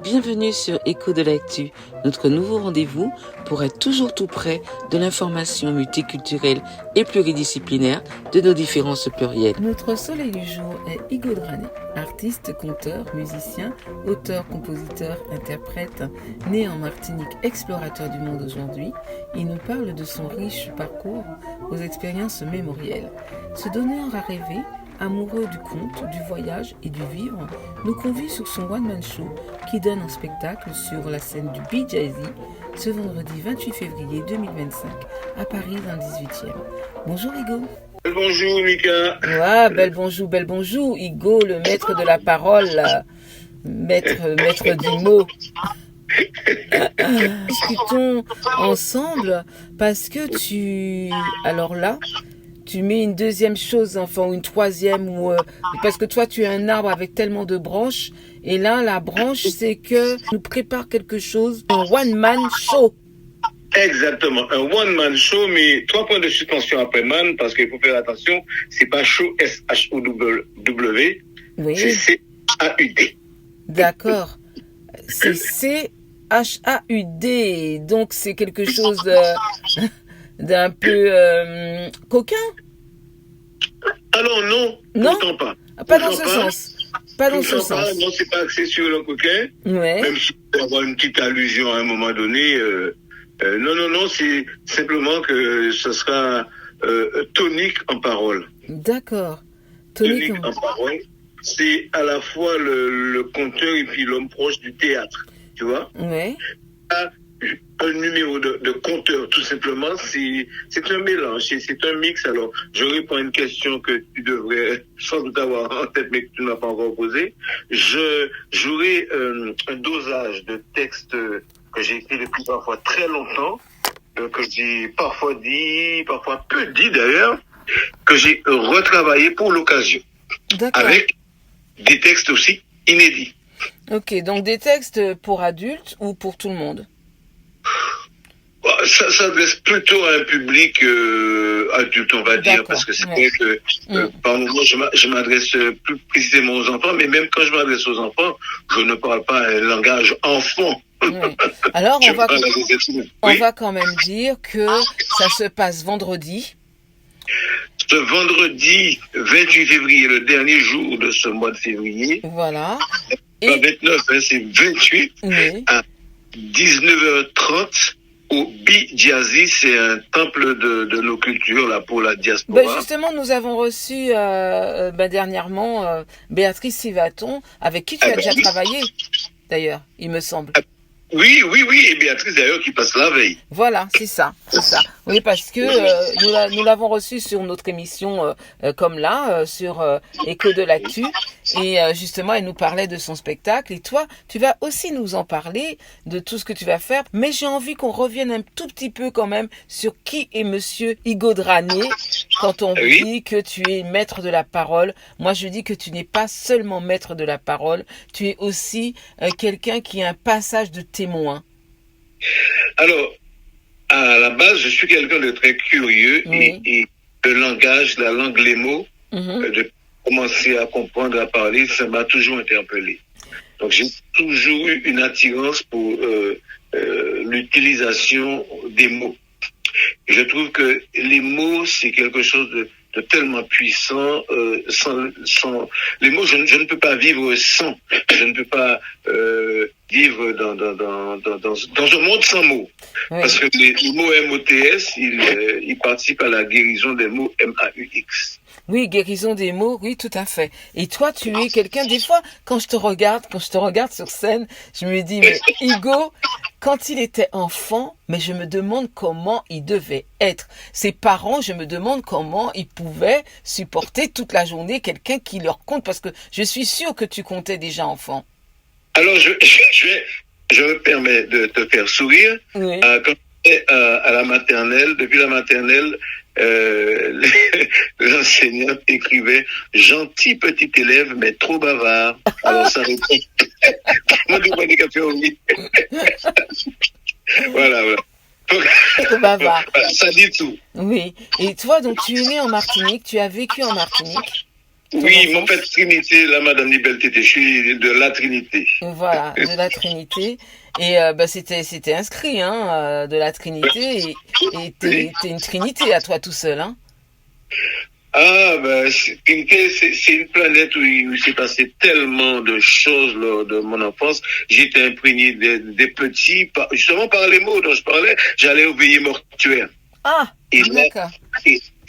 Bienvenue sur Écho de l'actu, notre nouveau rendez-vous pour être toujours tout près de l'information multiculturelle et pluridisciplinaire de nos différences plurielles. Notre soleil du jour est Igo Drané, artiste, conteur, musicien, auteur, compositeur, interprète, né en Martinique, explorateur du monde aujourd'hui. Il nous parle de son riche parcours aux expériences mémorielles. Se donneur à rêver, amoureux du conte, du voyage et du vivre, nous convie sur son one-man show qui donne un spectacle sur la scène du BJZ ce vendredi 28 février 2025 à Paris dans le 18e. Bonjour Igo. Bonjour Mika. Ouais, bel bonjour Igo, le maître de la parole, maître du mot. Discutons ensemble parce que tu mets une deuxième chose, enfin, ou une troisième, parce que toi, tu es un arbre avec tellement de branches, et là, la branche, c'est que nous prépare quelque chose, un one-man show. Exactement, un one-man show, mais 3 points de suspension après man, parce qu'il faut faire attention, c'est pas show, S-H-O-W, Oui. c'est C-H-A-U-D. D'accord. C'est C-H-A-U-D, donc c'est quelque chose d'un peu coquin. Alors non, pourtant pas. Pas dans ce sens. Pas dans ce sens. Non, c'est pas axé sur le coquin. Ouais. Même si on peut avoir une petite allusion à un moment donné. Non, c'est simplement que ce sera tonique en parole. D'accord. Tonique en parole. C'est à la fois le conteur et puis l'homme proche du théâtre. Tu vois? Ouais. Un numéro de conteur, tout simplement, c'est un mélange, c'est un mix. Alors, je réponds à une question que tu devrais sans doute avoir en tête, mais que tu n'as pas encore posée. J'aurai un dosage de textes que j'ai écrit depuis parfois très longtemps, que j'ai parfois dit, parfois peu dit d'ailleurs, que j'ai retravaillé pour l'occasion. D'accord. Avec des textes aussi inédits. Ok, donc des textes pour adultes ou pour tout le monde? Ça s'adresse plutôt à un public adulte, on va dire, parce que c'est vrai que par moments je m'adresse plus précisément aux enfants, mais même quand je m'adresse aux enfants, je ne parle pas un langage enfant. Oui. Alors on va quand même dire que ça se passe vendredi. Ce vendredi 28 février, le dernier jour de ce mois de février. Voilà. Pas 29, c'est 28, oui. À 19h30 au BJZ, c'est un temple de nos cultures là pour la diaspora. Justement, nous avons reçu dernièrement Béatrice Sivaton, avec qui tu as déjà travaillé, d'ailleurs, il me semble. Oui, et Béatrice d'ailleurs qui passe la veille. Voilà, c'est ça. Oui, parce que nous l'avons reçue sur notre émission comme là, sur Écho de l'actu, et justement elle nous parlait de son spectacle, et toi, tu vas aussi nous en parler de tout ce que tu vas faire, mais j'ai envie qu'on revienne un tout petit peu quand même sur qui est Monsieur Igo Drané, quand on dit que tu es maître de la parole. Moi, je dis que tu n'es pas seulement maître de la parole, tu es aussi quelqu'un qui a un passage de témoin. Alors, à la base, je suis quelqu'un de très curieux et le langage, la langue, les mots, de commencer à comprendre, à parler, ça m'a toujours interpellé. Donc, j'ai toujours eu une attirance pour l'utilisation des mots. Je trouve que les mots, c'est quelque chose de tellement puissant. Sans les mots, je ne peux pas vivre sans. Je ne peux pas vivre dans un monde sans mots. Oui. Parce que le mot MOTS, il participe à la guérison des mots MAUX. Oui, guérison des mots, oui, tout à fait. Et toi, tu es quelqu'un, des fois, quand je te regarde sur scène, je me dis, mais Igo, quand il était enfant, mais je me demande comment il devait être. Ses parents, je me demande comment ils pouvaient supporter toute la journée quelqu'un qui leur conte, parce que je suis sûre que tu comptais déjà enfant. Alors, je me permets de te faire sourire. Oui. Quand j'étais à la maternelle, depuis la maternelle, l'enseignante écrivait « Gentil petit élève, mais trop bavard ». Alors, ça répond. Voilà. Trop bavard. Ça dit tout. Oui. Et toi, donc, tu es né en Martinique, tu as vécu en Martinique. Oui, mon père Trinité, la Madame Liberté, je suis de la Trinité. Voilà, de la Trinité. Et c'était inscrit, hein, de la Trinité. Et t'es une Trinité à toi tout seul, hein. Ah, ben, Trinité, c'est une planète où il s'est passé tellement de choses lors de mon enfance. J'étais imprégné des petits, justement par les mots dont je parlais, j'allais au veillées mortuaires. Ah, d'accord.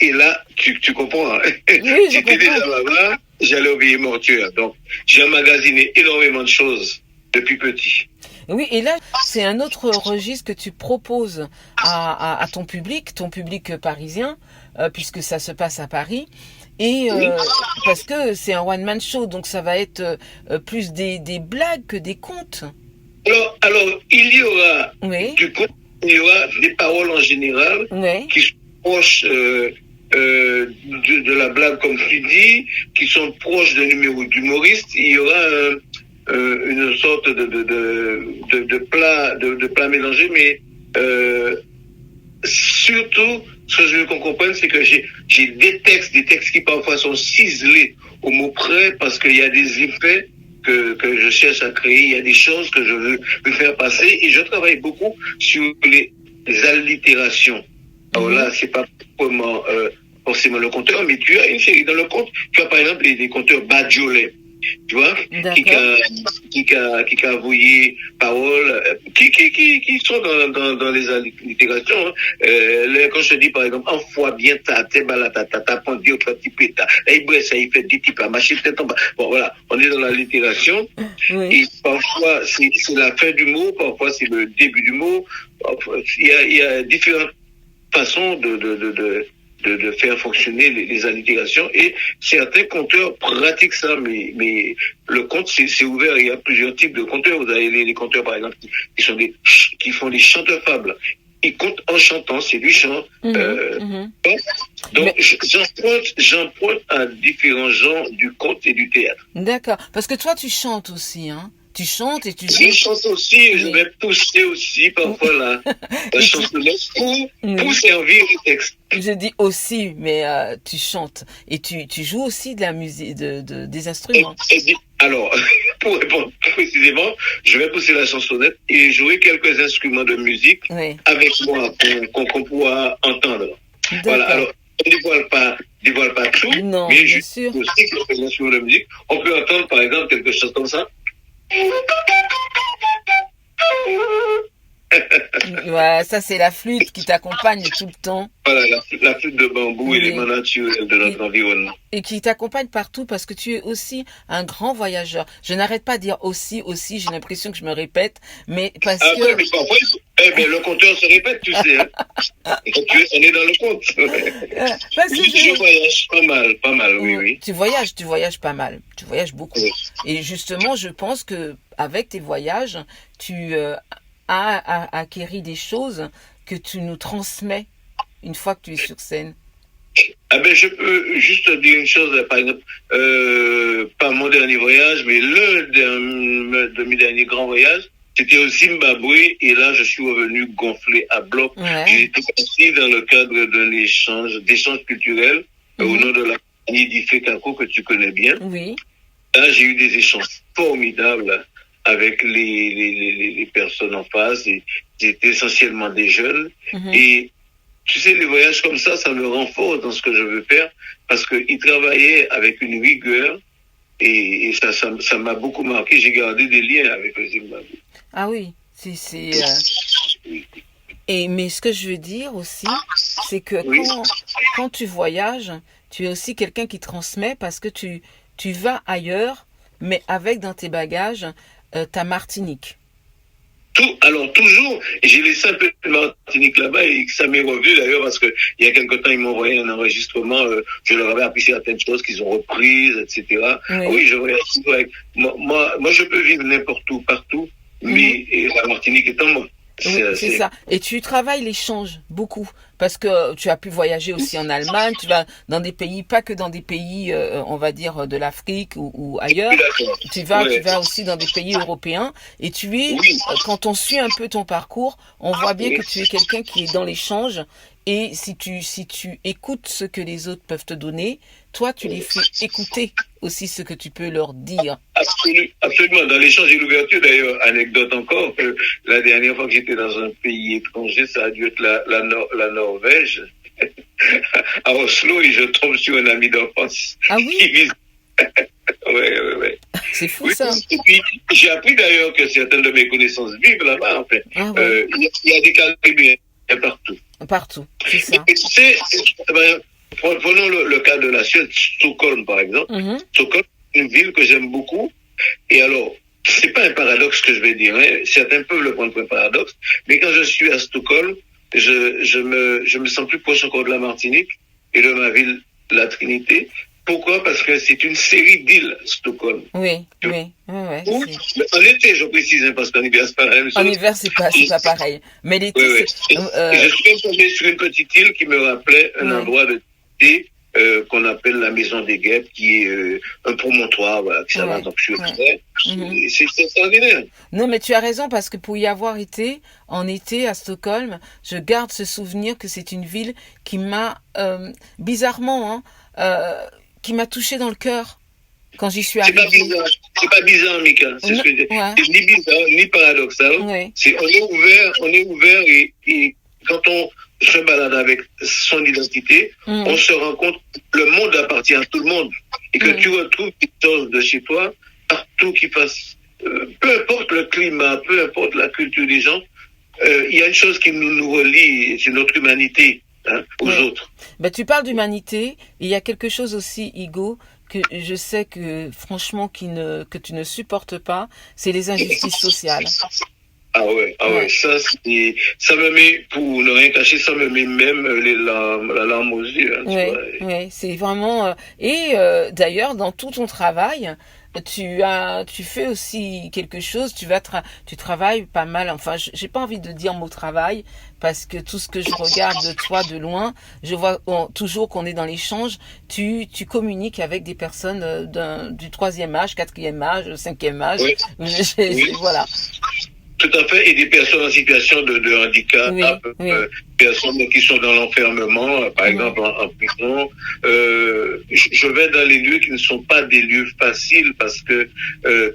Et là, tu comprends, hein? Oui, je J'étais déjà comprends. là-bas, j'allais au veillées mortuaires. Donc, j'ai emmagasiné énormément de choses depuis petit. Oui, et là, c'est un autre registre que tu proposes à ton public parisien, puisque ça se passe à Paris. Et Oui. parce que c'est un one-man show, donc ça va être plus des blagues que des contes. Alors, il y aura Oui, du conte, il y aura des paroles en général oui, qui sont proches de la blague, comme tu dis, qui sont proches d'un numéro d'humoriste. Il y aura une sorte de plat mélangé, mais surtout, ce que je veux qu'on comprenne, c'est que j'ai des textes qui parfois sont ciselés au mot près, parce qu'il y a des effets que je cherche à créer, il y a des choses que je veux faire passer, et je travaille beaucoup sur les allitérations. Alors là, c'est pas vraiment forcément le compteur, mais tu as une série dans le compte, tu as par exemple les compteurs Badiolais, tu vois, qui a envoyé paroles, qui sont dans les allitérations. Quand je te dis par exemple, enfoie bien ta pendu au petit péta, ça il fait des types à machine tête en bas. Bon voilà, on est dans l'allitération, oui. et parfois c'est la fin du mot, parfois c'est le début du mot. Il y a différentes façons de faire fonctionner les allitérations, et certains compteurs pratiquent ça, mais le compte c'est ouvert. Il y a plusieurs types de compteurs. Vous avez les compteurs par exemple qui font des chanteurs fables. Ils comptent en chantant, c'est du chant. Donc j'emprunte à différents genres du conte et du théâtre. D'accord, parce que toi tu chantes aussi, hein. Tu chantes et tu Je chante aussi, je vais pousser aussi parfois la chansonnette pour servir le texte. Je dis aussi, mais tu chantes et tu joues aussi de la musique, des instruments. Alors, pour répondre précisément, je vais pousser la chansonnette et jouer quelques instruments de musique avec moi qu'on pourra entendre. Voilà, alors, on ne dévoile pas tout, non, mais bien juste sûr. aussi quelques instruments de musique. On peut entendre par exemple quelque chose comme ça. Ouais, ça c'est la flûte qui t'accompagne tout le temps. Voilà, la flûte de bambou, élément naturel de notre environnement. Et qui t'accompagne partout parce que tu es aussi un grand voyageur. Je n'arrête pas de dire aussi, j'ai l'impression que je me répète, mais parce que... Ouais, mais parfois, le compteur se répète, tu sais. Hein. On est dans le compte. Je voyage pas mal, oui. Tu voyages pas mal. Tu voyages beaucoup. Oui. Et justement, je pense que avec tes voyages, tu as acquéri des choses que tu nous transmets une fois que tu es sur scène. Ah ben, je peux juste dire une chose, par exemple, pas mon dernier voyage, mais de mes derniers grands voyages, c'était au Zimbabwe, et là, je suis revenu gonflé à bloc. Ouais. J'ai été assis dans le cadre d'échange culturel, au nom de la compagnie d'Ifekako, que tu connais bien. Oui. Là, j'ai eu des échanges formidables avec les personnes en face, et c'était essentiellement des jeunes. Et tu sais, les voyages comme ça me renforce dans ce que je veux faire, parce qu'ils travaillaient avec une rigueur, et ça m'a beaucoup marqué. J'ai gardé des liens avec le Zimbabwe. Ah oui, mais ce que je veux dire aussi, c'est que quand tu voyages, tu es aussi quelqu'un qui transmet, parce que tu vas ailleurs, mais avec dans tes bagages ta Martinique. Alors toujours, j'ai laissé un peu de Martinique là-bas, et ça m'est revenu d'ailleurs, parce que il y a quelque temps, ils m'ont envoyé un enregistrement, je leur avais appris certaines choses qu'ils ont reprises, etc. Oui, je voyage toujours avec... Moi, je peux vivre n'importe où, partout, mais la Martinique est en moi. Oui, c'est ça. Et tu travailles l'échange beaucoup, parce que tu as pu voyager aussi en Allemagne, tu vas dans des pays, pas que dans des pays, on va dire, de l'Afrique ou ailleurs. Tu vas aussi dans des pays européens et quand on suit un peu ton parcours, on voit bien que tu es quelqu'un qui est dans l'échange et si tu écoutes ce que les autres peuvent te donner, toi tu les fais écouter aussi ce que tu peux leur dire. Absolument. Dans l'échange et l'ouverture, d'ailleurs, anecdote encore, la dernière fois que j'étais dans un pays étranger, ça a dû être la Norvège, à Oslo, et je tombe sur un ami d'enfance. Ah oui? Ouais. C'est fou, ça. Et puis, j'ai appris d'ailleurs que certaines de mes connaissances vivent là-bas, en fait. Ah ouais. Il y a des Caribéens partout. Partout, c'est ça. Et tu sais, prenons le cas de la Suède, Stockholm, par exemple. Stockholm, une ville que j'aime beaucoup. Et alors, c'est pas un paradoxe que je vais dire, hein. Certains peuvent le prendre pour un paradoxe, mais quand je suis à Stockholm, je me sens plus proche encore de la Martinique et de ma ville, la Trinité. Pourquoi? Parce que c'est une série d'îles, Stockholm. Oui. En été, je précise, hein, parce qu'en hiver, c'est pas la même chose. En hiver, c'est pas pareil. Mais l'été, Et je suis tombé sur une petite île qui me rappelait un endroit de thé qu'on appelle la Maison des Guêpes, qui est un promontoire, voilà, qui s'avance donc sur le terre. C'est extraordinaire. Non, mais tu as raison, parce que pour y avoir été, en été, à Stockholm, je garde ce souvenir que c'est une ville qui m'a, bizarrement, qui m'a touché dans le cœur quand j'y suis arrivée. C'est pas bizarre, Mika. C'est ce que je dis. C'est ni bizarre, ni paradoxal. Ouais. On est ouvert et quand on se balade avec son identité, on se rend compte que le monde appartient à tout le monde et que tu retrouves quelque chose de chez toi partout qui passe. Peu importe le climat, peu importe la culture des gens, il y a une chose qui nous relie, c'est notre humanité. Aux autres. Ben, tu parles d'humanité, il y a quelque chose aussi, Igo, que je sais que franchement que tu ne supportes pas, c'est les injustices sociales. Ah ouais, ça me met, pour ne rien cacher, ça me met même la larme aux yeux. Oui, c'est vraiment et d'ailleurs dans tout ton travail, tu fais aussi quelque chose, tu travailles pas mal, enfin j'ai pas envie de dire mot travail parce que tout ce que je regarde de toi de loin, je vois toujours qu'on est dans l'échange, tu communiques avec des personnes du 3e âge, 4e âge, 5e âge, voilà. Tout à fait, et des personnes en situation de handicap, personnes qui sont dans l'enfermement, par exemple en prison. Je vais dans les lieux qui ne sont pas des lieux faciles parce que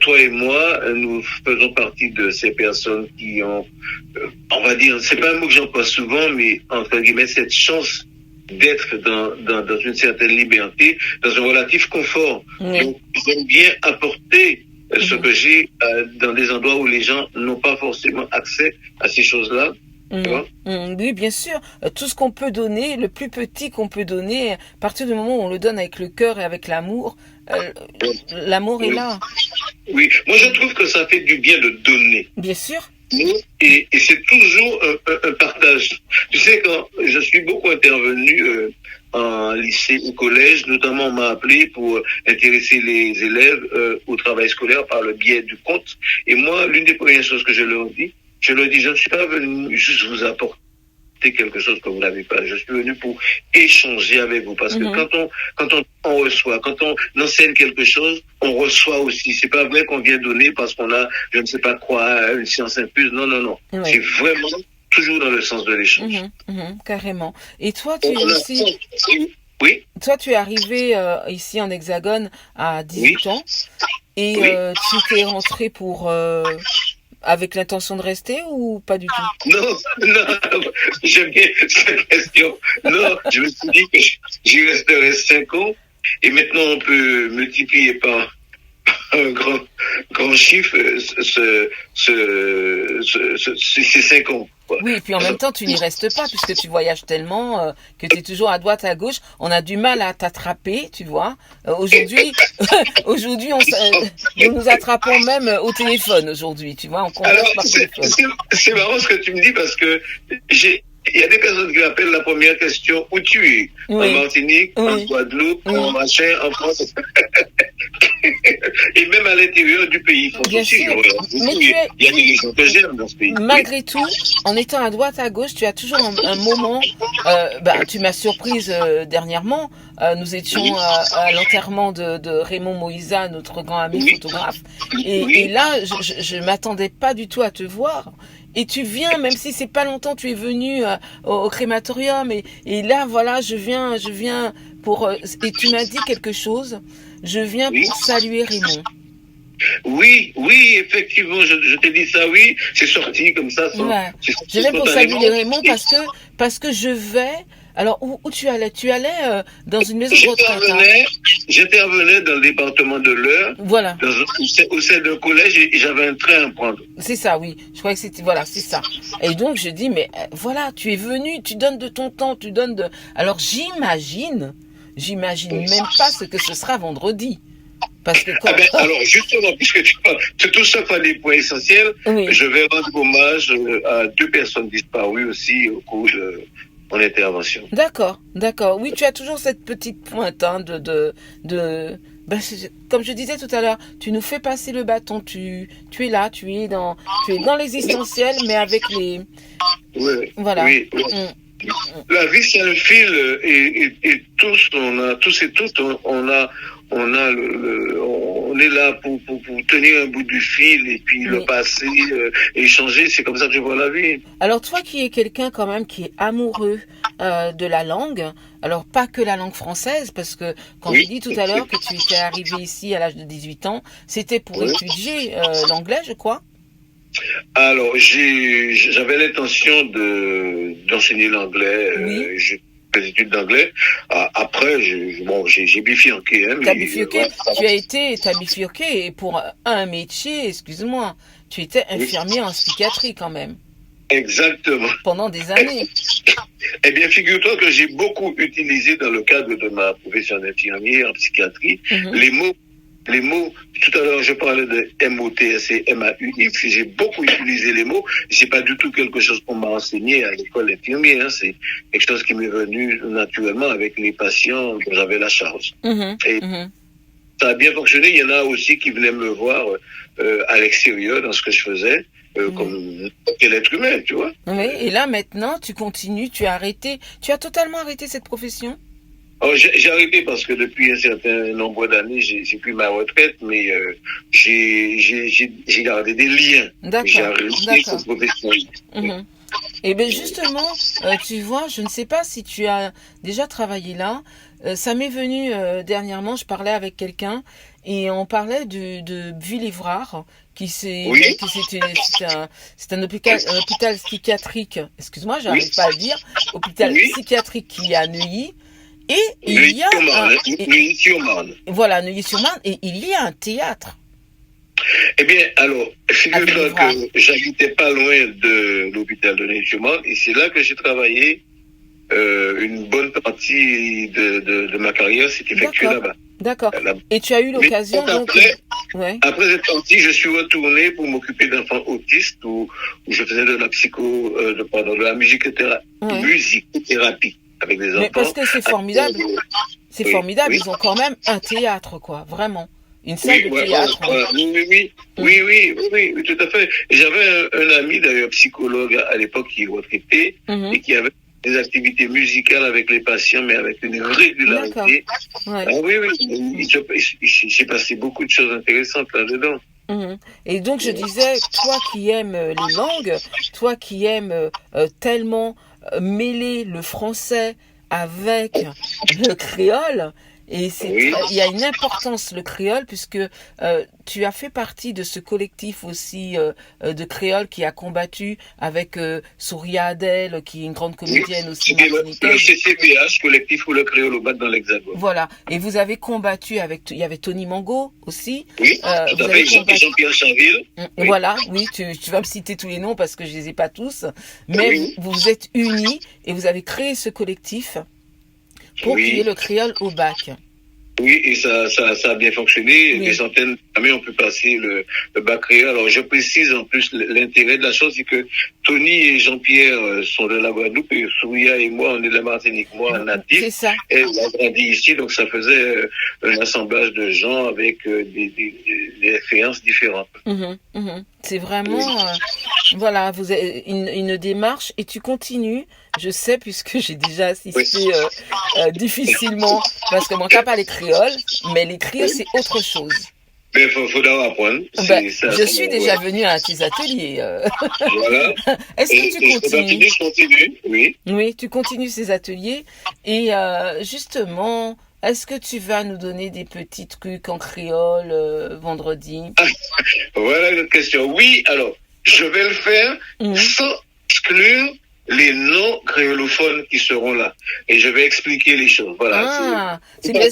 toi et moi, nous faisons partie de ces personnes qui ont, on va dire, c'est pas un mot que j'emploie souvent, mais entre guillemets, cette chance d'être dans une certaine liberté, dans un relatif confort. Donc, j'aime bien apporter ce que j'ai dans des endroits où les gens n'ont pas forcément accès à ces choses-là. Oui, bien sûr. Tout ce qu'on peut donner, le plus petit qu'on peut donner, à partir du moment où on le donne avec le cœur et avec l'amour, l'amour est là. Oui, moi je trouve que ça fait du bien de donner. Bien sûr. Et c'est toujours un partage. Tu sais, quand je suis beaucoup intervenu en lycée, au collège, notamment on m'a appelé pour intéresser les élèves au travail scolaire par le biais du conte. Et moi, l'une des premières choses que je leur dis, je ne suis pas venu juste vous apporter quelque chose que vous n'avez pas. Je suis venu pour échanger avec vous. Parce que quand on reçoit, quand on enseigne quelque chose, on reçoit aussi. C'est pas vrai qu'on vient donner parce qu'on a, je ne sais pas quoi, une science infuse. Non. Ouais. C'est vraiment toujours dans le sens de l'échange. Carrément. Et toi, tu es aussi... Oui. Toi, tu es arrivé ici en Hexagone à 18 ans. Et tu t'es rentré pour... avec l'intention de rester ou pas du tout? Non, j'aime bien cette question. Non, je me suis dit que j'y resterai 5 ans et maintenant on peut multiplier par un grand chiffre ces 5 ans. Oui, et puis en même temps, tu n'y restes pas puisque tu voyages tellement que tu es toujours à droite, à gauche. On a du mal à t'attraper, tu vois. Aujourd'hui, nous nous attrapons même au téléphone aujourd'hui, tu vois. On converse par téléphone. C'est marrant ce que tu me dis parce que il y a des personnes qui m'appellent la première question, où tu es? En Martinique, en Guadeloupe, en machin, en France. Et même à l'intérieur du pays, France Bien aussi, sûr. Mais il y a des régions que j'aime dans ce pays. malgré tout, en étant à droite, à gauche, tu as toujours un moment. Tu m'as surprise dernièrement. Nous étions à l'enterrement de Raymond Moïsa, notre grand ami photographe. Et là, je m'attendais pas du tout à te voir. Et tu viens, même si c'est pas longtemps, tu es venu au crématorium. Et là, voilà, je viens pour. Et tu m'as dit quelque chose. Je viens pour saluer Raymond. Oui, effectivement, je t'ai dit ça, oui, c'est sorti comme ça. Ouais. Je viens pour saluer Raymond parce que je vais. Alors, où tu allais? Tu allais dans une maison de retraite. J'intervenais dans le département de l'Eure. Voilà. Au sein d'un collège et j'avais un train à prendre. C'est ça, oui. Je croyais que c'était... Voilà, c'est ça. Et donc, je dis, mais voilà, tu es venu, tu donnes de ton temps, tu donnes de... Alors, j'imagine même pas ce que ce sera vendredi. Parce que alors, justement, puisque tu touches à des points essentiels, je vais rendre hommage à 2 personnes disparues aussi au cours de mon intervention. D'accord. Oui, tu as toujours cette petite pointe comme je disais tout à l'heure, tu nous fais passer le bâton, tu es là, tu es dans l'existentiel, mais avec les... Oui, voilà. Oui. La vie, c'est un fil et tous et toutes, on est là pour tenir un bout du fil et puis le passer, échanger. C'est comme ça que je vois la vie. Alors toi qui es quelqu'un quand même qui est amoureux de la langue, alors pas que la langue française, parce que quand j'ai dit tout à l'heure que tu étais arrivé ici à l'âge de 18 ans, c'était pour étudier l'anglais, je crois. Alors j'avais l'intention d'enseigner l'anglais. J'ai fait des études d'anglais. Après, j'ai bifurqué. T'as bifurqué. T'as bifurqué pour un métier. Excuse-moi, tu étais infirmier en psychiatrie quand même. Exactement. Pendant des années. Eh bien, figure-toi que j'ai beaucoup utilisé dans le cadre de ma profession d'infirmier en psychiatrie les mots, tout à l'heure je parlais de MOTS et MAUX, j'ai beaucoup utilisé les mots, c'est pas du tout quelque chose qu'on m'a enseigné à l'école infirmière, c'est quelque chose qui m'est venu naturellement avec les patients dont j'avais la charge. Ça a bien fonctionné, il y en a aussi qui venaient me voir à l'extérieur dans ce que je faisais, comme quel être humain, tu vois. Oui, et là maintenant tu continues, tu as totalement arrêté cette profession? Oh, j'ai arrêté parce que depuis un certain nombre d'années, j'ai pris ma retraite, mais j'ai gardé des liens. J'ai arrêté cette profession. Et bien justement, tu vois, je ne sais pas si tu as déjà travaillé là. Ça m'est venu dernièrement, je parlais avec quelqu'un et on parlait de Villévrard, c'est un hôpital psychiatrique. Excuse-moi, j'arrive pas à le dire. Hôpital psychiatrique qui est à Neuilly. Et il y a Neuilly-sur-Marne. Voilà, Neuilly-sur-Marne, et il y a un théâtre. Eh bien, alors, figure-toi que j'habitais pas loin de l'hôpital de Neuilly-sur-Marne, et c'est là que j'ai travaillé une bonne partie de ma carrière, s'est effectuée là-bas. D'accord. Et tu as eu l'occasion après cette partie, je suis retourné pour m'occuper d'enfants autistes où je faisais de la musicothérapie. Avec des enfants. Mais parce que c'est formidable. C'est formidable. Ils ont quand même un théâtre, quoi. Vraiment. Une salle de théâtre. Oui, tout à fait. J'avais un ami, d'ailleurs, psychologue à l'époque, qui est retraité et qui avait des activités musicales avec les patients, mais avec une régularité. Il s'est passé beaucoup de choses intéressantes là-dedans. Et donc, je disais, toi qui aimes les langues, toi qui aimes tellement mêler le français avec le créole, et il y a une importance le créole puisque tu as fait partie de ce collectif aussi de créole qui a combattu avec Souria Adel, qui est une grande comédienne aussi martiniquaise. Le CCBH, collectif pour le créole au bas dans l'Hexagone. Voilà, et vous avez combattu il y avait Tony Mango aussi. Oui, tout à fait, Jean-Pierre Chaville. Voilà, oui, tu vas me citer tous les noms parce que je les ai pas tous, mais vous vous êtes unis et vous avez créé ce collectif pour qu'il y ait le créole au bac. Oui, et ça a bien fonctionné. Oui. Des centaines d'années ont pu passer le bac créole. Alors, je précise en plus l'intérêt de la chose, c'est que Tony et Jean-Pierre sont de la Guadeloupe et Souria et moi, on est de la Martinique. Moi, natif. C'est ça. Elle a grandi ici, donc ça faisait un assemblage de gens avec des expériences différentes. C'est vraiment, voilà, vous avez une démarche et tu continues. Je sais puisque j'ai déjà assisté difficilement parce que mon cas pas les créoles, mais les créoles c'est autre chose. Mais faut d'abord apprendre. Je suis déjà venue à tes ateliers. Voilà. Est-ce que tu continues? Je continue, oui. Oui, tu continues ces ateliers et justement, est-ce que tu vas nous donner des petits trucs en créole vendredi? Voilà une question. Oui, alors, je vais le faire sans exclure les non-créolophones qui seront là. Et je vais expliquer les choses. Voilà. C'est bien.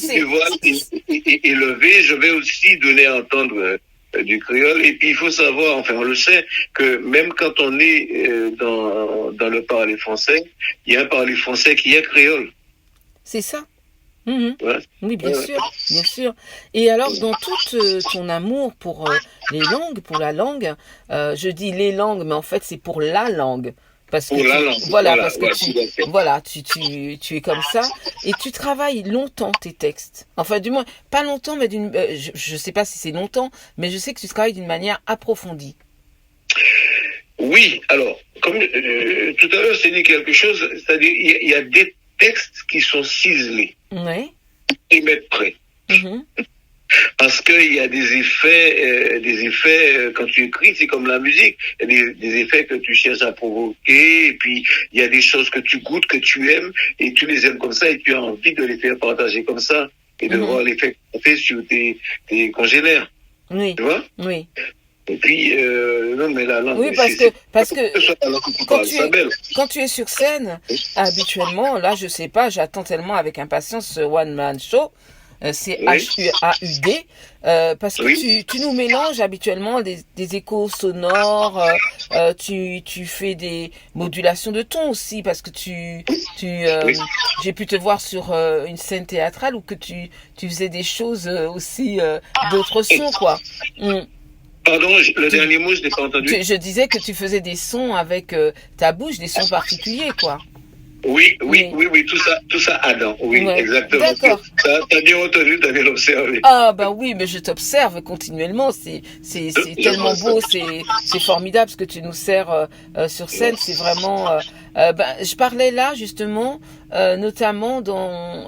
Élevé, je vais aussi donner à entendre du créole. Et puis, il faut savoir, enfin, on le sait, que même quand on est dans le parler français, il y a un parler français qui est créole. C'est ça. Ouais. Oui, bien sûr. Et alors, dans tout ton amour pour les langues, pour la langue, je dis les langues, mais en fait, c'est pour la langue. Parce que tu es comme ça et tu travailles longtemps tes textes. Enfin, du moins, pas longtemps, mais je sais pas si c'est longtemps, mais je sais que tu travailles d'une manière approfondie. Oui, alors, comme tout à l'heure, c'est dit quelque chose, c'est-à-dire, il y a des textes qui sont ciselés. Oui. Et mettre prêts. Parce qu'il y a des effets quand tu écris, c'est comme la musique. Il y a des effets que tu cherches à provoquer, et puis il y a des choses que tu goûtes, que tu aimes, et tu les aimes comme ça, et tu as envie de les faire partager comme ça, et de voir l'effet que ça fait sur tes congénères. Oui. Tu vois? Oui. Et puis, non, mais la langue... Oui, parce que quand tu es sur scène, habituellement, là, je sais pas, j'attends tellement avec impatience ce one-man show, c'est HUAUD, parce que tu nous mélanges habituellement des échos sonores, tu fais des modulations de ton aussi, parce que j'ai pu te voir sur une scène théâtrale où que tu faisais des choses aussi d'autres sons, quoi. Pardon, le dernier mot, je n'ai pas entendu. Je disais que tu faisais des sons avec ta bouche, des sons particuliers, quoi. Oui, tout ça Adam, exactement. D'accord. T'as bien entendu, t'as bien observé. Ah ben oui, mais je t'observe continuellement, c'est tellement beau, c'est formidable ce que tu nous sers sur scène, c'est vraiment... je parlais là justement, notamment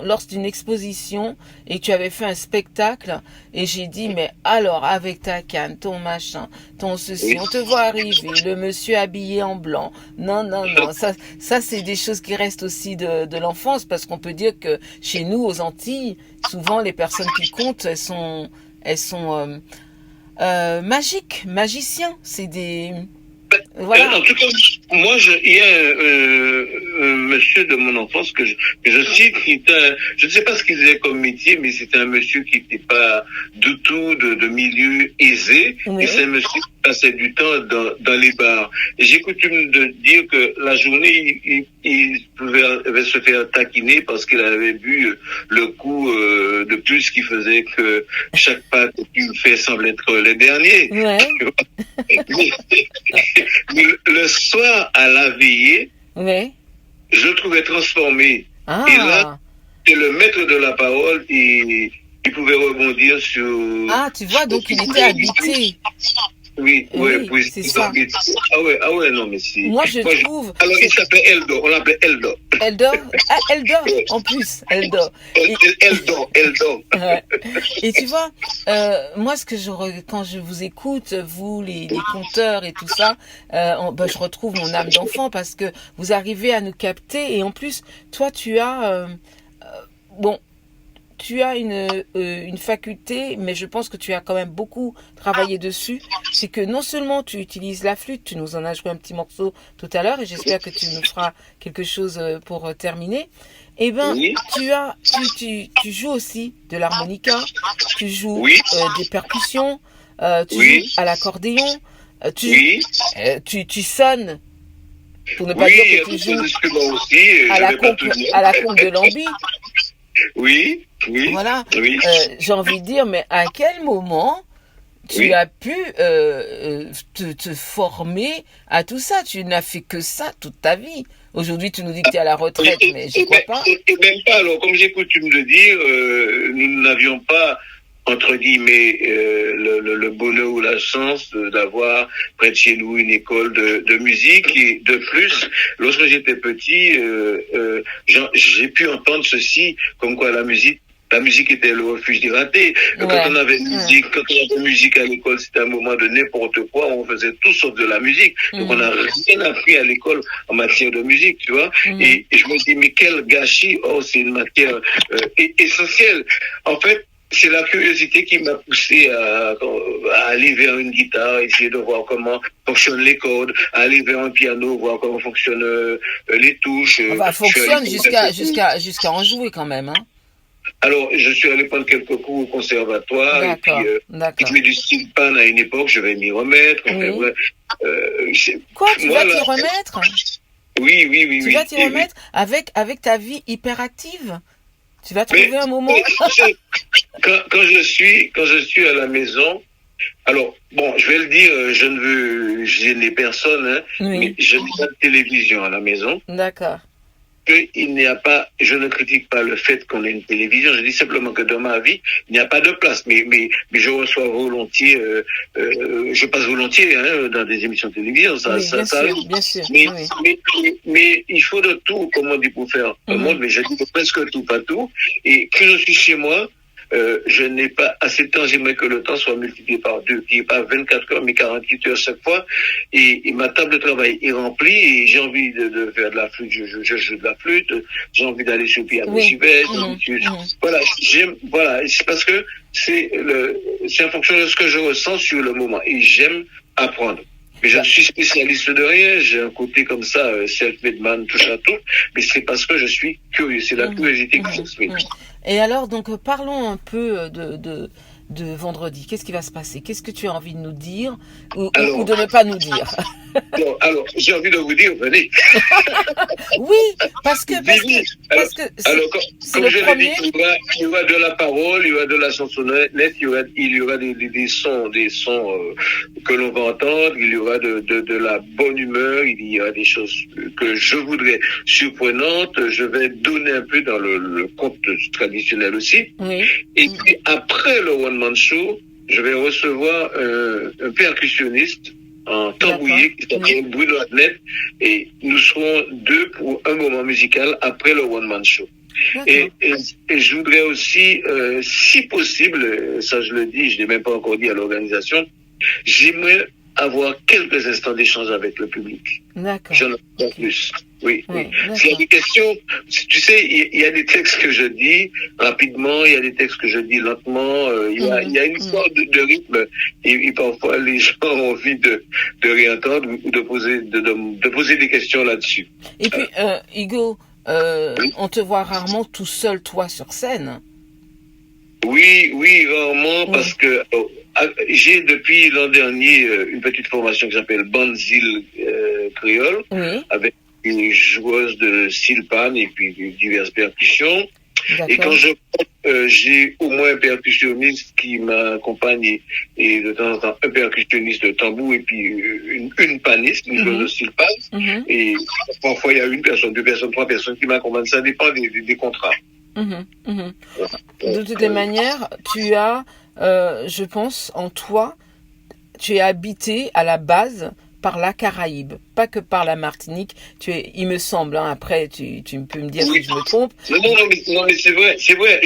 lors d'une exposition, et tu avais fait un spectacle, et j'ai dit, mais alors avec ta canne, ton machin, ton ceci, on te voit arriver, le monsieur habillé en blanc, non, ça c'est des choses qui restent aussi de l'enfance, parce qu'on peut dire que chez nous, aux Antilles, souvent les personnes qui comptent, elles sont magiques, magiciens, c'est des... Voilà. En tout cas, moi, il y a un monsieur de mon enfance que je cite, je ne sais pas ce qu'il faisait comme métier, mais c'était un monsieur qui n'était pas du tout de milieu aisé. Et c'est un monsieur qui passait du temps dans les bars. Et j'ai coutume de dire que la journée, il pouvait se faire taquiner parce qu'il avait bu le coup de plus qui faisait que chaque pâte qu'il fait semble être le dernier. Le soir, à la veillée, je le trouvais transformé. Et là, c'est le maître de la parole, il pouvait rebondir sur... Ah, tu vois, donc il était habité. Oui, c'est ça. Ah ouais, non, mais c'est... Moi, je trouve... Alors, il s'appelait Eldor, on l'appelait Eldor. Eldor? Ah, Eldor, en plus, Eldor. Eldor. Ouais. Et tu vois, moi, quand je vous écoute, vous, les conteurs et tout ça, je retrouve mon âme d'enfant parce que vous arrivez à nous capter et en plus, toi, tu as... tu as une faculté, mais je pense que tu as quand même beaucoup travaillé dessus. C'est que non seulement tu utilises la flûte, tu nous en as joué un petit morceau tout à l'heure, et j'espère que tu nous feras quelque chose pour terminer. Eh ben, tu joues aussi de l'harmonica, tu joues des percussions, tu joues à l'accordéon, tu sonnes. Pour ne pas dire que tu joues aussi, à la conque de Lambie. Oui, oui, Voilà. oui. J'ai envie de dire, mais à quel moment tu Oui. as pu te former à tout ça? Tu n'as fait que ça toute ta vie. Aujourd'hui, tu nous dis que tu es à la retraite, mais j'y crois pas. Et même pas, alors, comme j'ai coutume de dire, nous n'avions pas, entre guillemets, le bonheur ou la chance d'avoir près de chez nous une école de musique. Et de plus, lorsque j'étais petit, j'ai pu entendre ceci, comme quoi la musique était le refuge des ratés. Ouais. Quand on avait musique à l'école, c'était un moment de n'importe quoi. On faisait tout sauf de la musique. Donc on n'a rien appris à l'école en matière de musique, tu vois. Et je me dis, mais quel gâchis. Oh, c'est une matière essentielle. En fait, c'est la curiosité qui m'a poussé à aller vers une guitare, essayer de voir comment fonctionnent les cordes, à aller vers un piano, voir comment fonctionnent les touches. Enfin, fonctionne jusqu'à en jouer quand même, hein. Alors, je suis allé prendre quelques cours au conservatoire. D'accord, et puis, je mets du style pan à une époque, je vais m'y remettre. Oui. Enfin, ouais, Quoi, tu vas t'y remettre? Oui. Tu vas t'y remettre avec ta vie hyperactive? Tu vas trouver un moment. Quand je suis à la maison, alors bon, je vais le dire, je ne veux gêner personne, hein, mais je n'ai pas de télévision à la maison. D'accord. Il n'y a pas, je ne critique pas le fait qu'on ait une télévision, je dis simplement que dans ma vie, il n'y a pas de place, mais je reçois volontiers, je passe volontiers dans des émissions de télévision, bien sûr, mais il faut de tout, comme on dit, pour faire un monde, mais je dis presque tout, pas tout, et quand je suis chez moi, je n'ai pas assez de temps, j'aimerais que le temps soit multiplié par 2, qui n'est pas 24 heures, mais 48 heures chaque fois, et ma table de travail est remplie, et j'ai envie de faire de la flûte, je joue de la flûte, j'ai envie d'aller sur le piano, j'y vais, voilà, c'est parce que c'est en fonction de ce que je ressens sur le moment, et j'aime apprendre. Mais je ne suis spécialiste de rien, j'ai un côté comme ça, self-made man, touche à tout, mais c'est parce que je suis curieux, c'est la curiosité qui s'exprime. Et alors, donc, parlons un peu de vendredi. Qu'est-ce qui va se passer? Qu'est-ce que tu as envie de nous dire ou de ne pas nous dire? Alors, j'ai envie de vous dire, venez. Oui, parce que alors, comme je l'ai dit, il y aura de la parole, il y aura de la chansonnette, il y aura des sons que l'on va entendre, il y aura de la bonne humeur, il y aura des choses que je voudrais surprenantes, je vais donner un peu dans le conte traditionnel aussi. Oui. Et puis après le One Man Show, je vais recevoir un percussionniste en tambouillé qui s'appelle Bruno Adnet, et nous serons deux pour un moment musical après le One Man Show. Et je voudrais aussi, si possible, ça je le dis, je ne l'ai même pas encore dit à l'organisation, j'aimerais avoir quelques instants d'échange avec le public. D'accord. J'en ai pas plus. Oui. S'il y a des questions, tu sais, il y a des textes que je dis rapidement, il y a des textes que je dis lentement, il y a une sorte de rythme, et parfois les gens ont envie de réentendre ou de poser des questions là-dessus. Et puis, Hugo, on te voit rarement tout seul, toi, sur scène. Oui, rarement, parce que j'ai depuis l'an dernier une petite formation qui s'appelle Banzil Créole, avec une joueuse de silpan et puis diverses percussions. Et quand j'ai au moins un percussionniste qui m'accompagne, et de temps en temps un percussionniste de tambour et puis une paniste, une joueuse de silpan. Et parfois il y a une personne, 2 personnes, 3 personnes qui m'accompagnent. Ça dépend des contrats. De toutes les manières, tu as, je pense, en toi, tu es habité à la base par la Caraïbe, pas que par la Martinique. Il me semble, après tu peux me dire si je me trompe. Non, mais c'est vrai.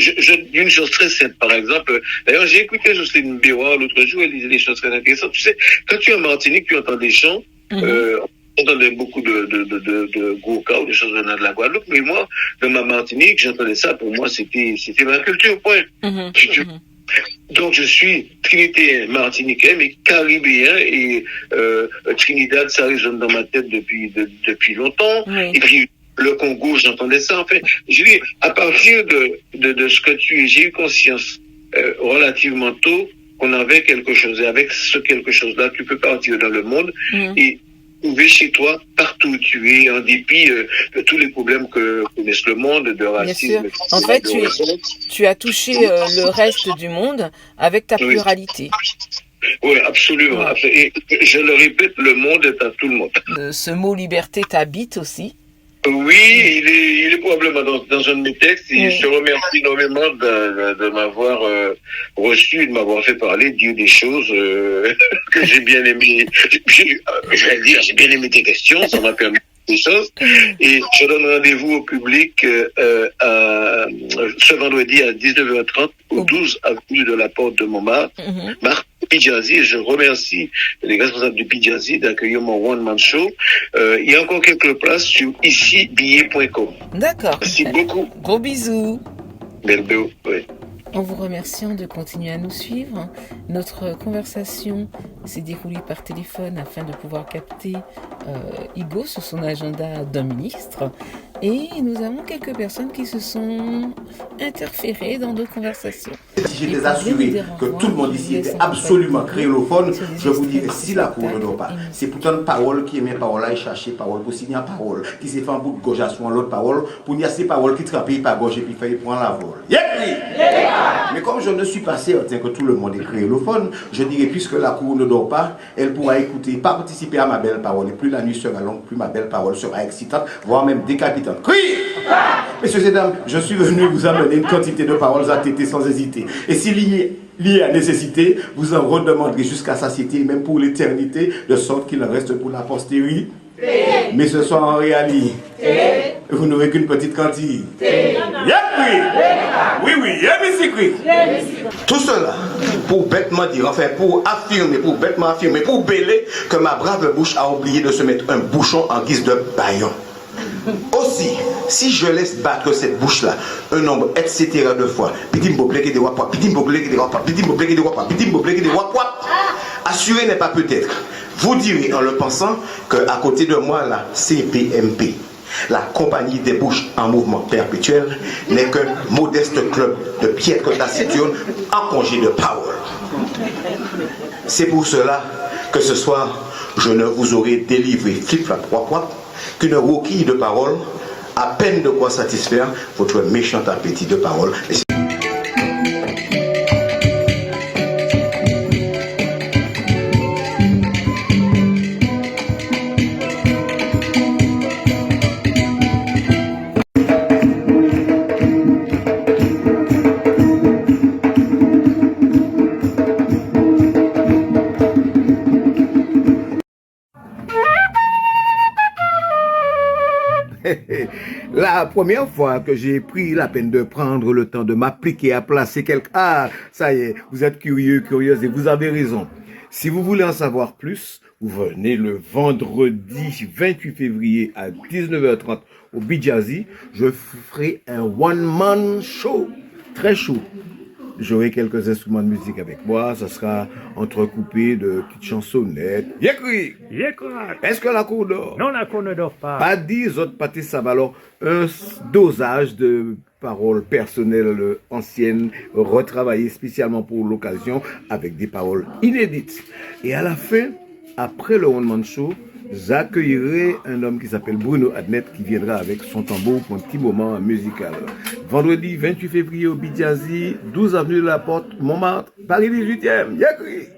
Une chose très simple, par exemple, d'ailleurs j'ai écouté Jocelyne Béroir l'autre jour, elle disait des choses très intéressantes. Tu sais, quand tu es en Martinique, tu entends des chants, on entendait beaucoup de Gouka ou des choses venant de la Guadeloupe, mais moi, dans ma Martinique, j'entendais ça, pour moi, c'était ma culture, point. Donc je suis trinité martiniquais, mais caribéen, et Trinidad, ça résonne dans ma tête depuis longtemps. Et puis le Congo, j'entendais ça. En fait, je dis, à partir de ce que j'ai eu conscience relativement tôt qu'on avait quelque chose, et avec ce quelque chose-là, tu peux partir dans le monde. Et retrouver chez toi, partout où tu es, en dépit de tous les problèmes que connaisse le monde, de racisme. Bien sûr. En fait, tu as touché le reste du monde avec ta pluralité. Oui, absolument. Et je le répète, le monde est à tout le monde. Ce mot liberté t'habite aussi. Oui, il est probablement dans un de mes textes. Et je te remercie énormément de m'avoir reçu, de m'avoir fait parler, de dire des choses que j'ai bien aimé. Je vais le dire, j'ai bien aimé tes questions, ça m'a permis des choses. Et je donne rendez-vous au public ce vendredi à 19h30 au 12 avenue de la Porte de Montmartre. Marc Pidjazi, et je remercie les responsables du Pidjazi d'accueillir mon one-man show. Il y a encore quelques places sur icibillet.com. D'accord. Merci beaucoup. Gros bisous. Belbéo, oui. En vous remerciant de continuer à nous suivre, notre conversation s'est déroulée par téléphone afin de pouvoir capter Igo sur son agenda d'un ministre. Et nous avons quelques personnes qui se sont interférées dans nos conversations. Si j'étais assuré que tout le monde ici était absolument créolophone, je vous dirais si la cour ne dort pas. C'est pourtant une parole qui aimait parole et chercher parole, pour signer une parole, qui s'est fait en bout de gauche à son l'autre parole, pour dire ces paroles qui trapent par gauche et puis faire prendre la vol. Mais comme je ne suis pas certain que tout le monde est créolophone, je dirais puisque la cour ne dort pas, elle pourra écouter, pas participer à ma belle parole. Et plus la nuit sera longue, plus ma belle parole sera excitante, voire même décapitante. Crie! Messieurs et dames, je suis venu vous amener une quantité de paroles à téter sans hésiter. Et s'il y est lié à nécessité, vous en redemanderez jusqu'à satiété, même pour l'éternité, de sorte qu'il en reste pour la postérité. Mais ce soir en réalité, vous n'aurez qu'une petite quantité. Tout cela pour bêtement dire, enfin pour affirmer, pour bêtement affirmer, pour bêler que ma brave bouche a oublié de se mettre un bouchon en guise de baillon. Aussi, si je laisse battre cette bouche-là un nombre etc. de fois, assuré n'est pas peut-être. Vous direz en le pensant qu'à côté de moi, la CPMP, la compagnie des bouches en mouvement perpétuel, n'est qu'un modeste club de piètre taciturne en congé de parole. C'est pour cela que ce soir, je ne vous aurai délivré flip-flap wap-wap qu'une roquille de parole, à peine de quoi satisfaire votre méchant appétit de parole. La première fois que j'ai pris la peine de prendre le temps de m'appliquer à placer quelque... Ah, ça y est, vous êtes curieux, curieuse et vous avez raison. Si vous voulez en savoir plus, vous venez le vendredi 28 février à 19h30 au Pidjazi. Je ferai un one-man show très chaud. J'aurai quelques instruments de musique avec moi. Ça sera entrecoupé de petites chansonnettes. Yekri! Est-ce que la cour dort? Non, la cour ne dort pas. Pas 10 autres pâtés, ça va alors un dosage de paroles personnelles anciennes, retravaillées spécialement pour l'occasion, avec des paroles inédites. Et à la fin, après le One Man Show, j'accueillerai un homme qui s'appelle Bruno Adnet qui viendra avec son tambour pour un petit moment musical. Vendredi 28 février au Pidjazi, 12 avenue de la Porte, Montmartre, Paris 18e. Yekri!